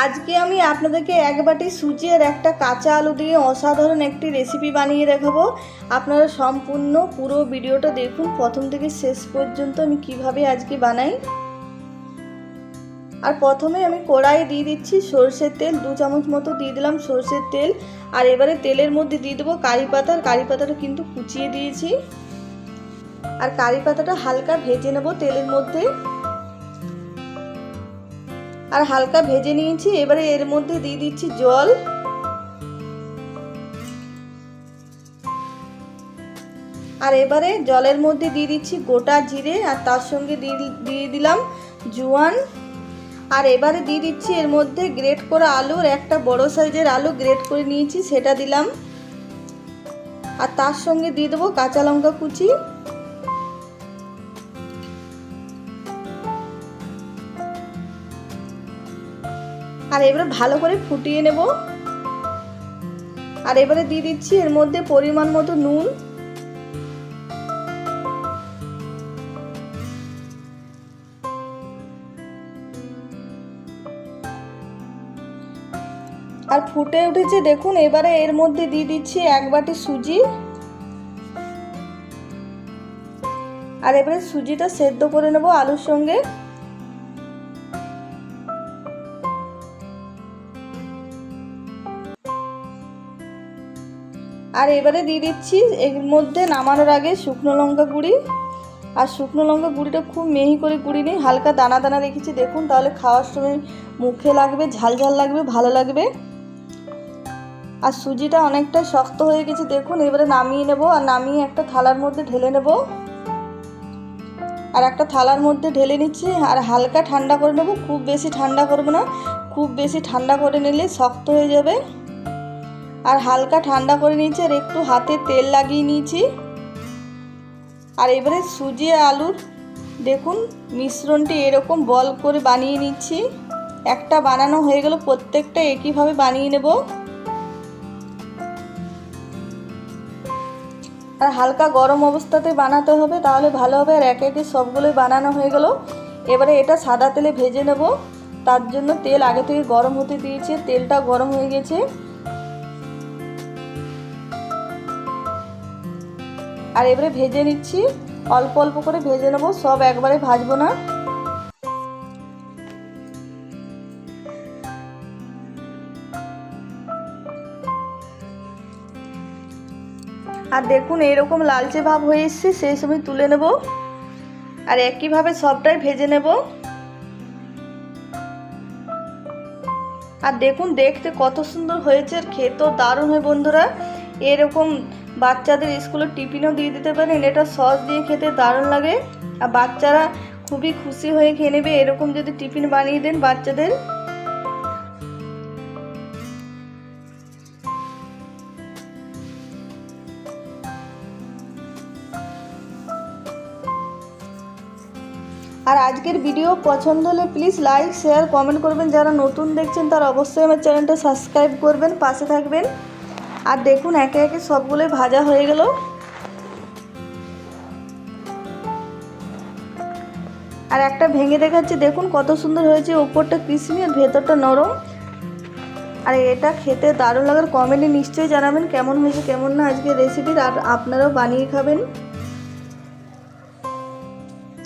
আজকে আমি আপনাদেরকে এক বাটি সুজি আর একটা কাঁচা আলু দিয়ে অসাধারণ একটি রেসিপি বানিয়ে দেখাবো। আপনারা সম্পূর্ণ পুরো ভিডিওটা দেখুন প্রথম থেকে শেষ পর্যন্ত আমি কিভাবে আজকে বানাই। আর প্রথমে আমি কড়াই দিয়ে দিচ্ছি সরষের তেল, 2 চামচ মতো দিয়ে দিলাম সরষের তেল। আর এবারে তেলের মধ্যে দিয়ে দেবো কারি পাতা। কারি পাতাটা কিন্তু কুচিয়ে দিয়েছি। আর কারি পাতাটা হালকা ভেজে নেব তেলের মধ্যে। আর হালকা ভেজে নিয়েছি। এবারে এর মধ্যে দিয়ে দিচ্ছি জল। আর এবারে জলের মধ্যে দিয়ে দিচ্ছি গোটা জিরে, আর তার সঙ্গে দিয়ে দিলাম জোয়ান। আর এবারে দিয়ে দিচ্ছি এর মধ্যে গ্রেট করা আলুর একটা বড় সাইজের আলু গ্রেট করে নিয়েছি, সেটা দিলাম। আর তার সঙ্গে দিয়ে দেবো কাঁচা লঙ্কা কুচি। আর এবারে ভালো করে ফুটিয়ে নেব। আর এবারে দিয়ে দিচ্ছি এর মধ্যে পরিমাণ মতো নুন। আর ফুটে উঠেছে দেখুন। এবারে এর মধ্যে দিয়ে দিচ্ছি এক বাটি সুজি। আর এবারে সুজিটা সেদ্ধ করে নেব আলুর সঙ্গে। আর এবারে দিয়ে দিচ্ছি এর মধ্যে নামানোর আগে শুকনো লঙ্কা গুঁড়ি। আর শুকনো লঙ্কা গুঁড়িটা খুব মিহি করে গুঁড়ি নিই, হালকা দানা দানা রেখেছি দেখুন, তাহলে খাওয়ার সময় মুখে লাগবে, ঝাল ঝাল লাগবে, ভালো লাগবে। আর সুজিটা অনেকটা শক্ত হয়ে গেছে দেখুন। এবারে নামিয়ে নেব। আর নামিয়ে একটা থালার মধ্যে ঢেলে নেব। আর একটা থালার মধ্যে ঢেলে নিচ্ছি। আর হালকা ঠান্ডা করে নেব, খুব বেশি ঠান্ডা করবো না, খুব বেশি ঠান্ডা করে নিলে শক্ত হয়ে যাবে। আর হালকা ঠান্ডা করে নিয়েছি। আর একটু হাতে তেল লাগিয়ে নিয়েছি। আর এবারে সুজি আর আলুর দেখুন মিশ্রণটি এরকম বল করে বানিয়ে নিচ্ছি। একটা বানানো হয়ে গেল, প্রত্যেকটা একইভাবে বানিয়ে নেব। আর হালকা গরম অবস্থাতে বানাতে হবে, তাহলে ভালো হবে। আর একে একে সবগুলোই বানানো হয়ে গেল। এবারে এটা সাদা তেলে ভেজে নেব। তার জন্য তেল আগে থেকে গরম হতে দিয়েছি, তেলটা গরম হয়ে গেছে। আর এবারে ভেজে নিচ্ছি, অল্প অল্প করে ভেজে নেব, সব একবারে ভাজবো না। আর দেখুন এরকম লালচে ভাব হয়ে এসছে, সেই সময় তুলে নেব। আর একইভাবে সবটাই ভেজে নেব। আর দেখুন দেখতে কত সুন্দর হয়েছে, আর খেতেও দারুণ হয় বন্ধুরা। এরকম বাচ্চাদের স্কুলের টিফিনও দিয়ে দিতে পারেন, এটা সস দিয়ে খেতে দারুণ লাগে। আর বাচ্চারা খুবই খুশি হয়ে খেয়ে নেবে এরকম যদি টিফিন বানিয়ে দেন বাচ্চাদের। আর আজকের ভিডিও পছন্দ হলে প্লিজ লাইক শেয়ার কমেন্ট করবেন। যারা নতুন দেখছেন তারা অবশ্যই আমার চ্যানেলটা সাবস্ক্রাইব করবেন, পাশে থাকবেন। আর দেখুন একে একে সবগুলোই ভাজা হয়ে গেল। আর একটা ভেঙে দেখাচ্ছি দেখুন কত সুন্দর হয়েছে, উপরটা ক্রিসমি আর ভেতরটা নরম। আর এটা খেতে দারুণ লাগার কমেন্টে নিশ্চয়ই জানাবেন কেমন হয়েছে কেমন না আজকের রেসিপির। আর আপনারাও বানিয়ে খাবেন।